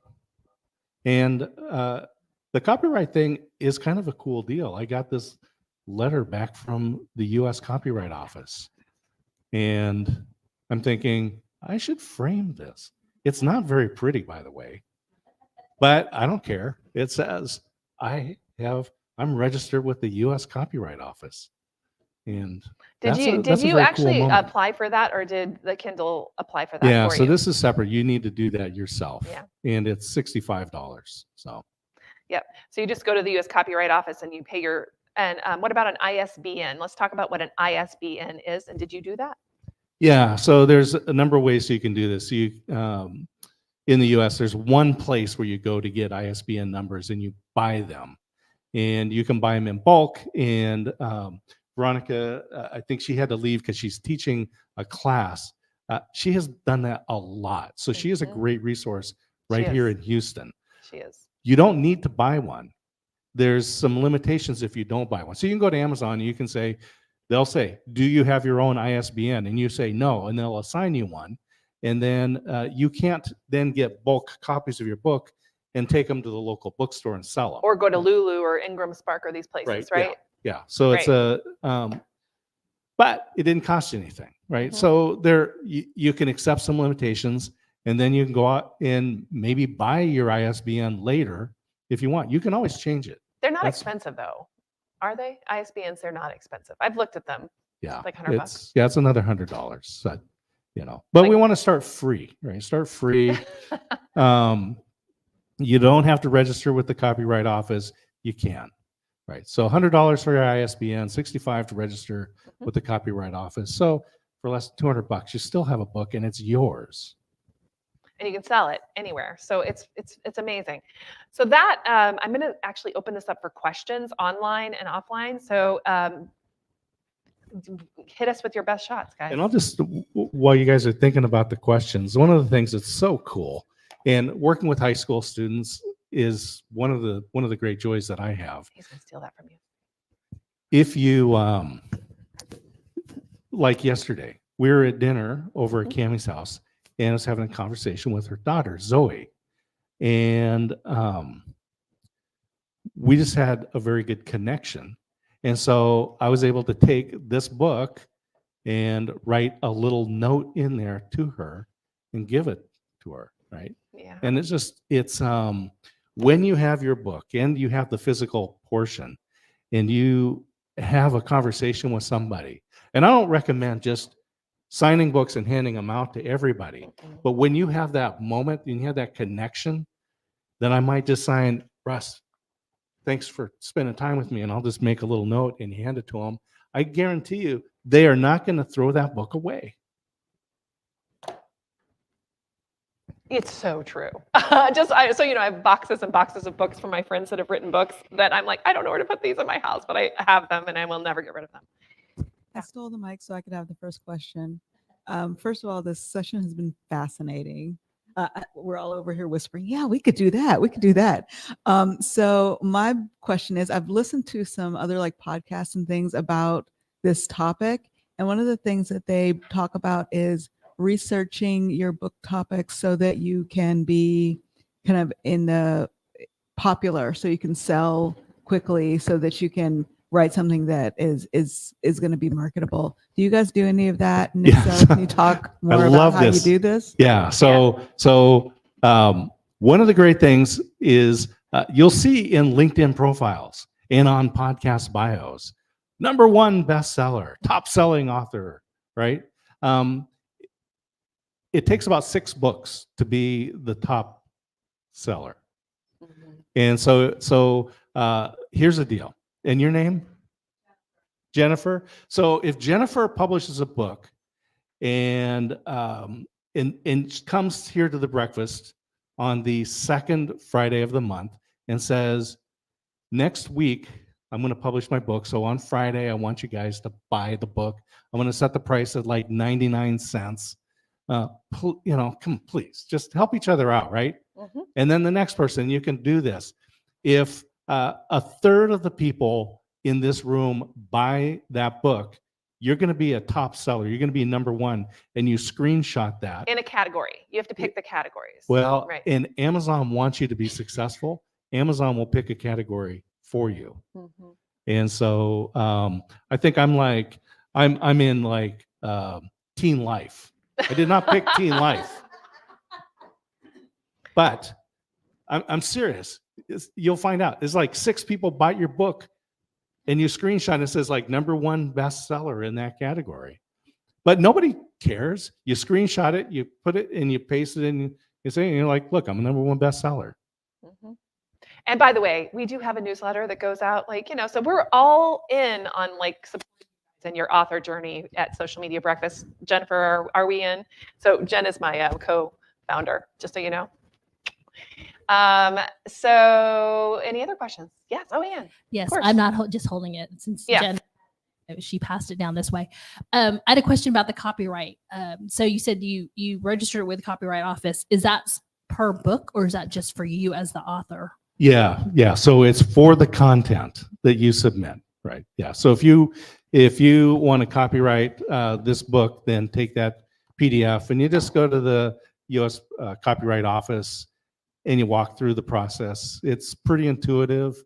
And the copyright thing is kind of a cool deal. I got this letter back from the U.S. Copyright Office, and I'm thinking, I should frame this. It's not very pretty, by the way, but I don't care. It says I'm registered with the U.S. Copyright Office. And did you actually apply for that, or did the Kindle apply for that? Yeah, for so you? this is separate. You need to do that yourself. Yeah. And it's $65. So. Yep. So you just go to the U.S. Copyright Office and you pay your. And what about an ISBN? Let's talk about what an ISBN is. And did you do that? Yeah. So there's a number of ways you can do this. In the U.S., there's one place where you go to get ISBN numbers and you buy them, and you can buy them in bulk. And Veronica, I think she had to leave because she's teaching a class. She has done that a lot. So she is a great resource right here in Houston. She is. You don't need to buy one. There's some limitations if you don't buy one. So you can go to Amazon and you can say, they'll say, do you have your own ISBN? And you say no, and they'll assign you one. And then you can't then get bulk copies of your book and take them to the local bookstore and sell them. Or go to Lulu or Ingram Spark or these places, right? Yeah. So it's but it didn't cost you anything, right? So there, you can accept some limitations, and then you can go out and maybe buy your ISBN later if you want. You can always change it. They're not expensive though, are they? ISBNs, they're not expensive. I've looked at them. Yeah, it's like $100. Yeah, it's another $100. So, but we want to start free, right? Start free. You don't have to register with the Copyright Office. You can. Right. So $100 for your ISBN, $65 to register with the Copyright Office. So for less than $200, you still have a book and it's yours. And you can sell it anywhere. So it's amazing. So that I'm going to actually open this up for questions online and offline. So hit us with your best shots, guys. And I'll just, while you guys are thinking about the questions, one of the things that's so cool, and working with high school students is one of the great joys that I have. He's gonna steal that from you. If you like yesterday, we were at dinner over at Cammie's house, and I was having a conversation with her daughter, Zoe. And we just had a very good connection. And so I was able to take this book and write a little note in there to her and give it to her, right? Yeah. And it's when you have your book and you have the physical portion and you have a conversation with somebody, and I don't recommend just signing books and handing them out to everybody, but when you have that moment and you have that connection, then I might just sign, Russ, thanks for spending time with me, and I'll just make a little note and hand it to them. I guarantee you, they are not going to throw that book away. It's so true. So I have boxes and boxes of books from my friends that have written books that I'm like, I don't know where to put these in my house, but I have them and I will never get rid of them. I stole the mic so I could have the first question. First of all, this session has been fascinating. We're all over here whispering, yeah, we could do that. We could do that. So my question is, I've listened to some other like podcasts and things about this topic. And one of the things that they talk about is researching your book topics so that you can be kind of in the popular, so you can sell quickly, so that you can write something that is going to be marketable. Do you guys do any of that? And if so, can you talk more about how you do this? Yeah. So one of the great things is you'll see in LinkedIn profiles and on podcast bios, #1 bestseller, top selling author, right? It takes about 6 books to be the top seller. And so here's the deal. And your name? Jennifer. So if Jennifer publishes a book and comes here to the breakfast on the second Friday of the month and says, next week, I'm going to publish my book. So on Friday, I want you guys to buy the book. I'm going to set the price at like 99 cents. Come please, just help each other out, right? Mhm. And then the next person, you can do this. If a third of the people in this room buy that book, you're going to be a top seller. You're going to be number one, and you screenshot that. In a category. You have to pick the categories. Well, right. and Amazon wants you to be successful. Amazon will pick a category for you. Mhm. And so I think I'm in like teen life. I did not pick teen life, but I'm serious. You'll find out. It's like 6 people buy your book, and you screenshot and it says like #1 bestseller in that category. But nobody cares. You screenshot it, you put it, and you paste it in. You say, you're like, look, I'm a #1 bestseller. Mhm. And by the way, we do have a newsletter that goes out, so we're all in on in your author journey at Social Media Breakfast. Jennifer, are we in? So Jen is my co-founder, just so you know. So any other questions? Yes. Oh, Ann. Yes, course. I'm not just holding it since Yeah. Jen, she passed it down this way. I had a question about the copyright. So you said you registered with the Copyright Office. Is that per book, or is that just for you as the author? Yeah. So it's for the content that you submit, right? Yeah. So if you want to copyright this book, then take that PDF and you just go to the U.S. Copyright Office and you walk through the process. It's pretty intuitive.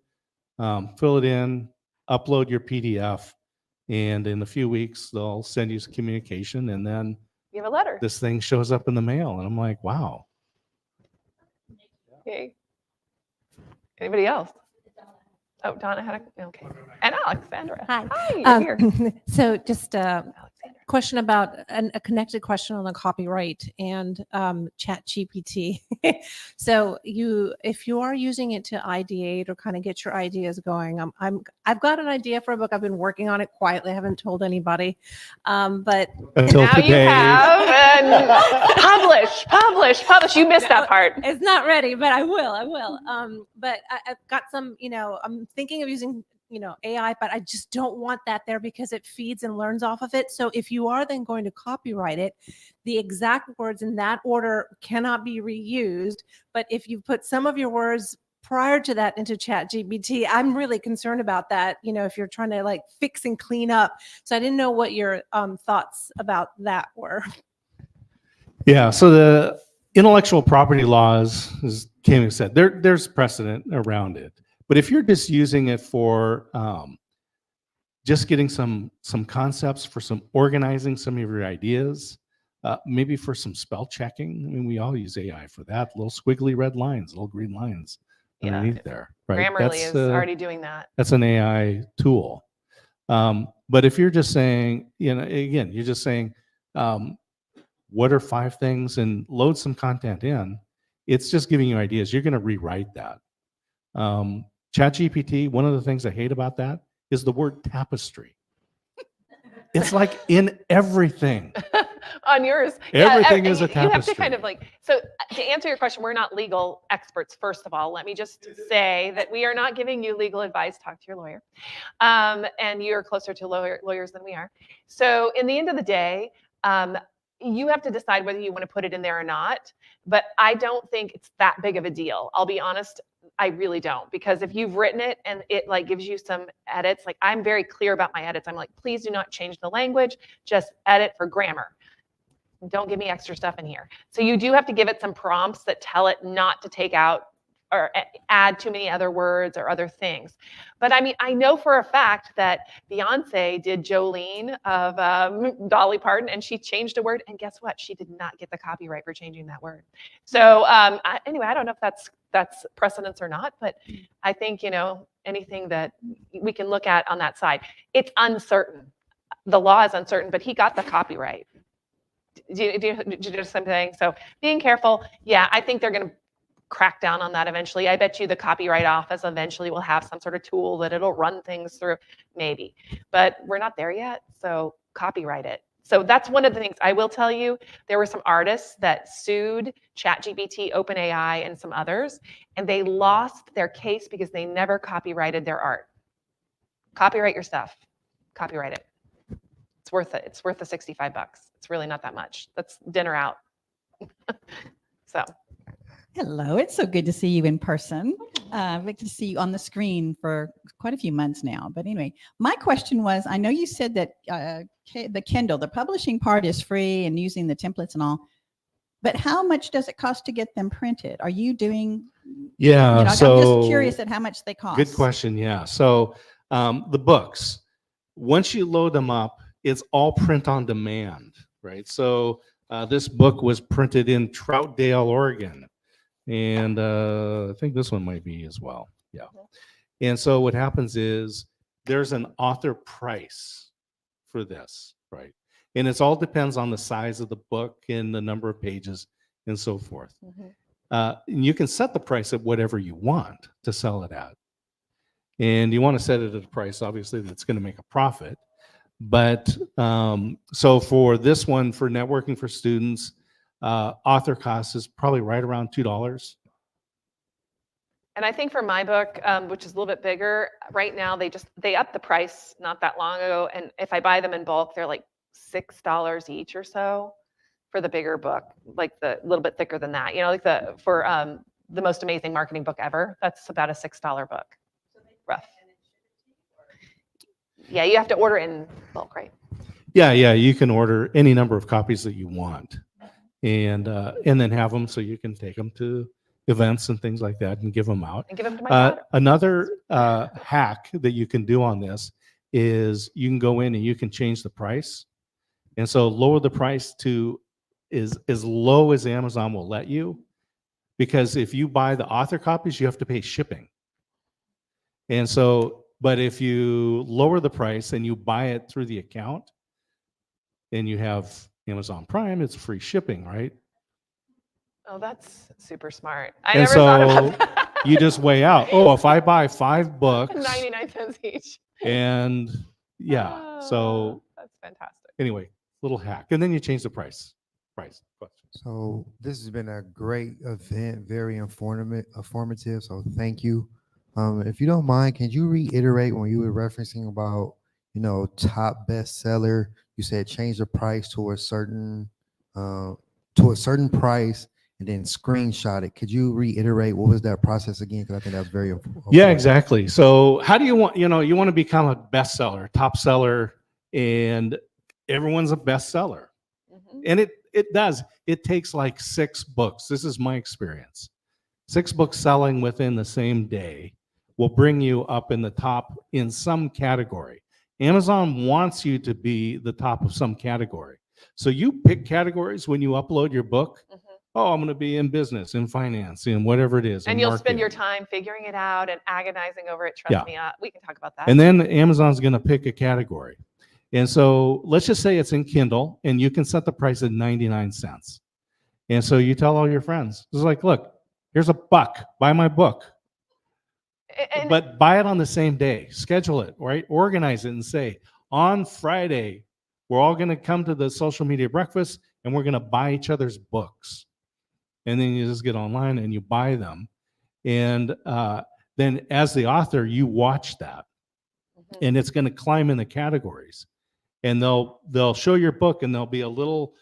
Fill it in, upload your PDF, and in a few weeks they'll send you some communication, and then You have a letter. this thing shows up in the mail, and I'm like, wow. Okay. Anybody else? Oh, Donna had a, okay. And Alexandra. Hi. You're here. So just a Alexandra. question about a connected question on the copyright and chat GPT. So if you are using it to ideate or kind of get your ideas going, I've got an idea for a book. I've been working on it quietly. I haven't told anybody, but Until Now today. you have. And publish. You missed that part. it's not ready, but I will. But I've got some, I'm thinking of using, AI, but I just don't want that there because it feeds and learns off of it. So if you are then going to copyright it, the exact words in that order cannot be reused. But if you put some of your words prior to that into chat GPT, I'm really concerned about that, if you're trying to like fix and clean up. So I didn't know what your thoughts about that were. Yeah, so the intellectual property laws, as Kami said, there's precedent around it. But if you're just using it for just getting some concepts, for some organizing some of your ideas, maybe for some spell checking. I mean, we all use AI for that. Little squiggly red lines, little green lines underneath there, right? Grammarly is already doing that. That's an AI tool. But if you're just saying, again, you're just saying, what are 5 things, and load some content in, it's just giving you ideas. You're going to rewrite that. ChatGPT, one of the things I hate about that is the word tapestry. It's like in everything. On yours. Everything is a You have to tapestry. kind of so to answer your question, we're not legal experts, first of all. Let me just say that we are not giving you legal advice. Talk to your lawyer. And you're closer to lawyers than we are. So in the end of the day, you have to decide whether you want to put it in there or not. But I don't think it's that big of a deal. I'll be honest. I really don't, because if you've written it and it gives you some edits, I'm very clear about my edits. I'm like, please do not change the language, just edit for grammar. Don't give me extra stuff in here. So you do have to give it some prompts that tell it not to take out or add too many other words or other things. But I mean, I know for a fact that Beyonce did Jolene of Dolly Parton, and she changed a word, and guess what? She did not get the copyright for changing that word. So anyway, I don't know if that's precedence or not, but I think, anything that we can look at on that side, it's uncertain. The law is uncertain, but he got the copyright. Do you do the same thing? So being careful. Yeah, I think they're going to crack down on that eventually. I bet you the Copyright Office eventually will have some sort of tool that it'll run things through, maybe. But we're not there yet, so copyright it. So that's one of the things I will tell you. There were some artists that sued ChatGPT, OpenAI, and some others, and they lost their case because they never copyrighted their art. Copyright your stuff. Copyright it. It's worth it. It's worth the $65. It's really not that much. That's dinner out. So. Hello, it's so good to see you in person. I'd like to see you on the screen for quite a few months now. But anyway, my question was, I know you said that the Kindle, the publishing part is free and using the templates and all, but how much does it cost to get them printed? Are you doing, Yeah, I'm so just curious at how much they cost. good question. Yeah. So the books, once you load them up, it's all print on demand, right? So this book was printed in Troutdale, Oregon. And I think this one might be as well. Yeah. And so what happens is there's an author price for this, right? And it all depends on the size of the book and the number of pages and so forth. And you can set the price at whatever you want to sell it at. And you want to set it at a price, obviously, that's going to make a profit. But so for this one, for networking for students, author cost is probably right around $2. And I think for my book, which is a little bit bigger, right now they upped the price not that long ago. And if I buy them in bulk, they're like $6 each or so for the bigger book, like the little bit thicker than that. You know, like for the most amazing marketing book ever, that's about a $6 book. Rough. Yeah, you have to order in bulk, right? Yeah, you can order any number of copies that you want. And then have them so you can take them to events and things like that and give them out. And give them to my daughter. Another hack that you can do on this is you can go in and you can change the price. And so lower the price to as low as Amazon will let you. Because if you buy the author copies, you have to pay shipping. And so, but if you lower the price and you buy it through the account and you have Amazon Prime, it's free shipping, right? Oh, that's super smart. I And never thought so about that. you just weigh out, oh, if I buy 5 books 99 cents each. and yeah, so That's fantastic. anyway, little hack. And then you change the price. Questions. So this has been a great event, very informative. So thank you. If you don't mind, can you reiterate when you were referencing about, top bestseller? You said change the price to a certain price and then screenshot it. Could you reiterate what was that process again? Because I think that's very important. Yeah, exactly. So how do you want, you want to become a bestseller, top seller, and everyone's a bestseller. And it does. It takes like 6 books. This is my experience. 6 books selling within the same day will bring you up in the top in some category. Amazon wants you to be the top of some category. So you pick categories when you upload your book. Oh, I'm going to be in business, in finance, in whatever it is. And in you'll spend marketing. your time figuring it out and agonizing over it. Trust me, we can talk about that. And then Amazon's going to pick a category. And so let's just say it's in Kindle and you can set the price at 99 cents. And so you tell all your friends, it's like, look, here's $1, buy my book. But buy it on the same day, schedule it, right? Organize it and say, on Friday, we're all going to come to the social media breakfast and we're going to buy each other's books. And then you just get online and you buy them. And then as the author, you watch that. And it's going to climb in the categories. And they'll show your book and there'll be a little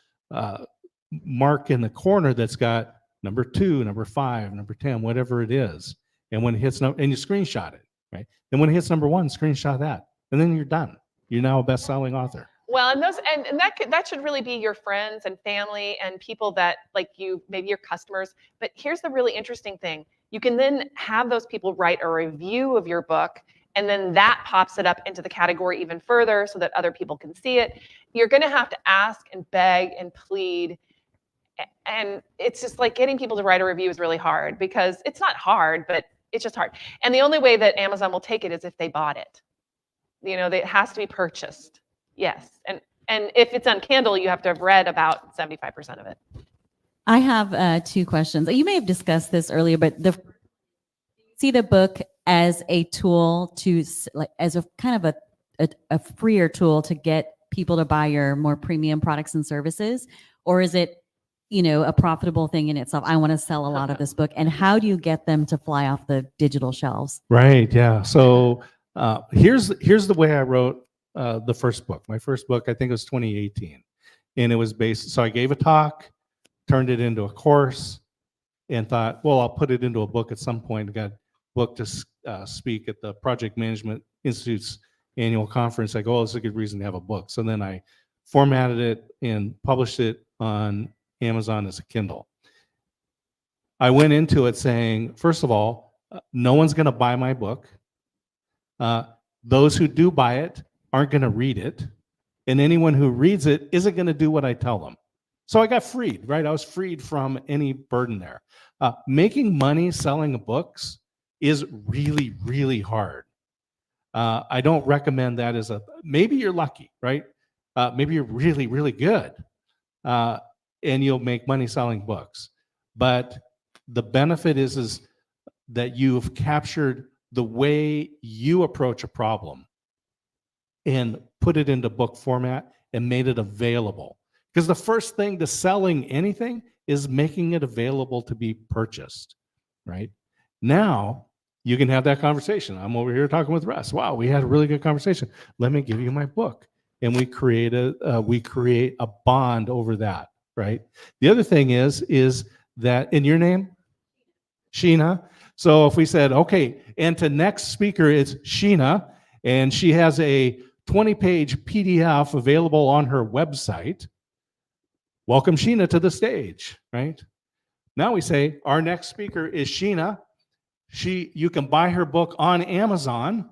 mark in the corner that's got number 2, number 5, number 10, whatever it is. And when it hits and you screenshot it, right? Then when it hits number 1, screenshot that. And then you're done. You're now a best-selling author. Well, and that should really be your friends and family and people that like you, maybe your customers. But here's the really interesting thing. You can then have those people write a review of your book, and then that pops it up into the category even further so that other people can see it. You're going to have to ask and beg and plead. And it's just like getting people to write a review is really hard because it's not hard, but it's just hard. And the only way that Amazon will take it is if they bought it. It has to be purchased. Yes. And if it's on Kindle, you have to have read about 75% of it. I have two questions. You may have discussed this earlier, but see the book as a tool to like as a kind of a freer tool to get people to buy your more premium products and services, or is it, you know, a profitable thing in itself? I want to sell a lot of this book, and how do you get them to fly off the digital shelves? Right. Yeah. So here's the way I wrote the first book. My first book, I think it was 2018, and it was based. So I gave a talk, turned it into a course, and thought, well, I'll put it into a book at some point. I got booked to speak at the Project Management Institute's annual conference. I go, oh, it's a good reason to have a book. So then I formatted it and published it on Amazon as a Kindle. I went into it saying, first of all, no one's going to buy my book. Those who do buy it aren't going to read it. And anyone who reads it isn't going to do what I tell them. So I got freed, right? I was freed from any burden there. Making money selling books is really, really hard. I don't recommend that as maybe you're lucky, right? Maybe you're really, really good and you'll make money selling books. But the benefit is that you've captured the way you approach a problem and put it into book format and made it available. Because the first thing to selling anything is making it available to be purchased, right? Now you can have that conversation. I'm over here talking with Russ. Wow, we had a really good conversation. Let me give you my book. And we create a bond over that, right? The other thing is that in your name, Sheena. So if we said, okay, and to next speaker is Sheena, and she has a 20-page PDF available on her website. Welcome Sheena to the stage, right? Now we say our next speaker is Sheena. You can buy her book on Amazon.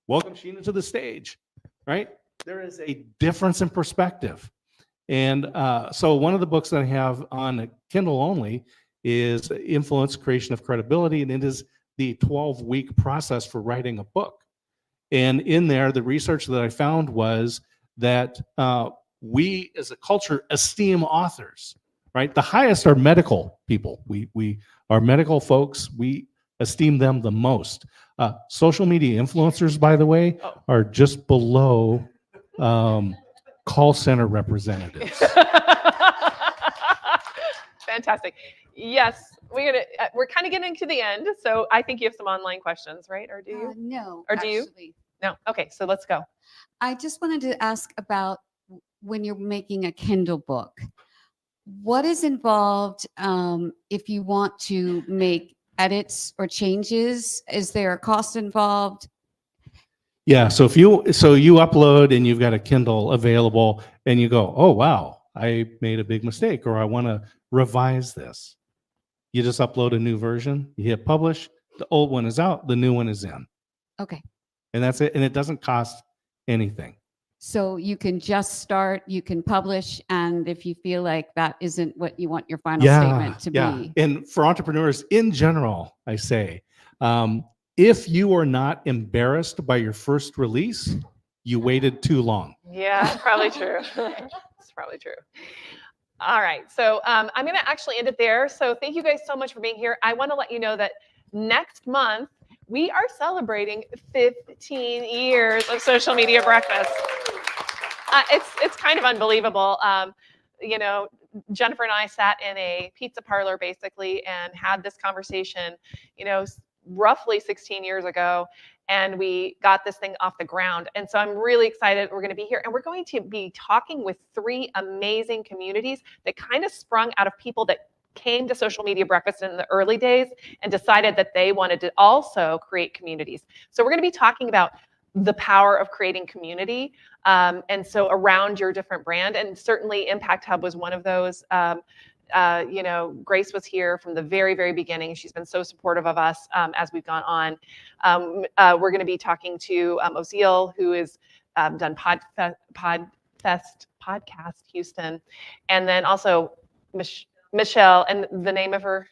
Welcome Sheena to the stage, right? There is a difference in perspective. And so one of the books that I have on Kindle only is Influence, Creation of Credibility, and it is the 12-week process for writing a book. And in there, the research that I found was that we as a culture esteem authors, right? The highest are medical people. We are medical folks. We esteem them the most. Social media influencers, by the way, are just below call center representatives. Fantastic. Yes, we're kind of getting to the end, so I think you have some online questions, right? Or do you? No. Or do you? Actually. No. Okay, so let's go. I just wanted to ask about when you're making a Kindle book, what is involved if you want to make edits or changes? Is there a cost involved? Yeah, so you upload and you've got a Kindle available and you go, oh wow, I made a big mistake, or I want to revise this. You just upload a new version, you hit publish, the old one is out, the new one is in. Okay. And that's it, and it doesn't cost anything. So you can just start, you can publish, and if you feel like that isn't what you want your final statement to be. And for entrepreneurs in general, I say, if you are not embarrassed by your first release, you waited too long. Yeah, probably true. It's probably true. All right, so I'm going to actually end it there. So thank you guys so much for being here. I want to let you know that next month, we are celebrating 15 years of Social Media Breakfast. It's kind of unbelievable. You know, Jennifer and I sat in a pizza parlor basically and had this conversation, you know, roughly 16 years ago, and we got this thing off the ground. And so I'm really excited we're going to be here, and we're going to be talking with 3 amazing communities that kind of sprung out of people that came to Social Media Breakfast in the early days and decided that they wanted to also create communities. So we're going to be talking about the power of creating community, and so around your different brand, and certainly Impact Hub was one of those. You know, Grace was here from the very, very beginning. She's been so supportive of us as we've gone on. We're going to be talking to Ozil, who has done Podcast Houston, and then also Michelle, and the name of her?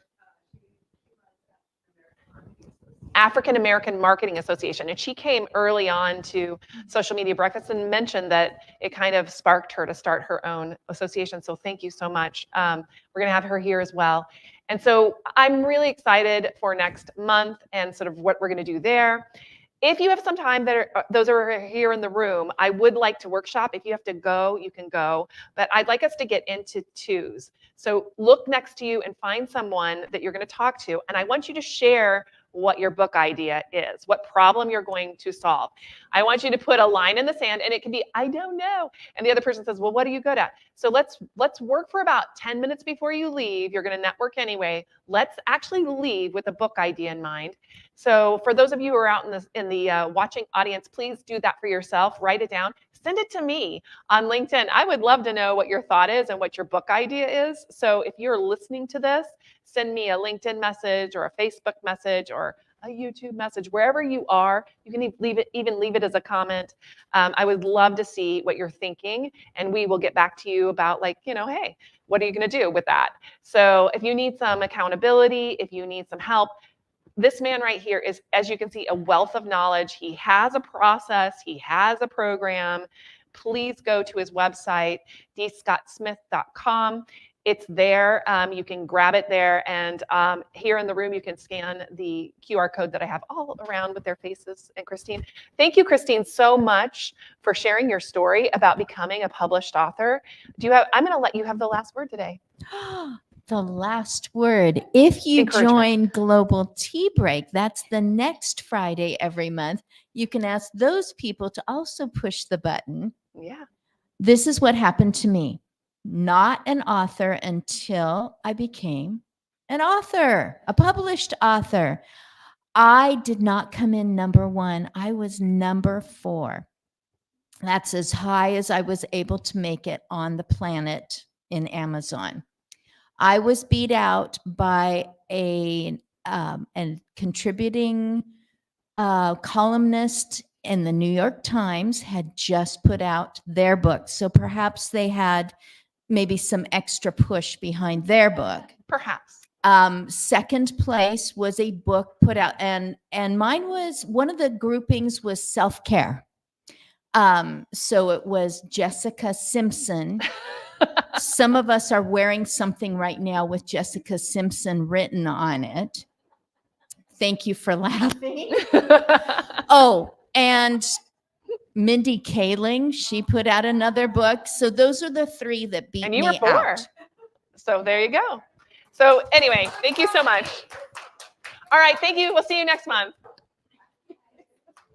African American Marketing Association. And she came early on to Social Media Breakfast and mentioned that it kind of sparked her to start her own association. So thank you so much. We're going to have her here as well. And so I'm really excited for next month and sort of what we're going to do there. If you have some time, those are here in the room, I would like to workshop. If you have to go, you can go. But I'd like us to get into twos. So look next to you and find someone that you're going to talk to. And I want you to share what your book idea is, what problem you're going to solve. I want you to put a line in the sand, and it can be, I don't know. And the other person says, well, what are you good at? So let's work for about 10 minutes before you leave. You're going to network anyway. Let's actually leave with a book idea in mind. So for those of you who are out in the watching audience, please do that for yourself. Write it down. Send it to me on LinkedIn. I would love to know what your thought is and what your book idea is. So if you're listening to this, send me a LinkedIn message or a Facebook message or a YouTube message, wherever you are. You can even leave it as a comment. I would love to see what you're thinking, and we will get back to you about, like, hey, what are you going to do with that? So if you need some accountability, if you need some help, this man right here is, as you can see, a wealth of knowledge. He has a process. He has a program. Please go to his website, dscottsmith.com. It's there. You can grab it there. And here in the room, you can scan the QR code that I have all around with their faces. And Christine, thank you, Christine, so much for sharing your story about becoming a published author. I'm going to let you have the last word today. The last word. If you Encouragement. join Global Tea Break, that's the next Friday every month, you can ask those people to also push the button. Yeah. This is what happened to me. Not an author until I became an author, a published author. I did not come in number 1. I was number 4. That's as high as I was able to make it on the planet in Amazon. I was beat out by a contributing columnist in the New York Times had just put out their book. So perhaps they had maybe some extra push behind their book. Perhaps. Second place was a book put out, and mine was, one of the groupings was self-care. So it was Jessica Simpson. Some of us are wearing something right now with Jessica Simpson written on it. Thank you for laughing. Oh, and Mindy Kaling, she put out another book. So those are the 3 that beat And me you were 4. out. So there you go. So anyway, thank you so much. All right, thank you. We'll see you next month.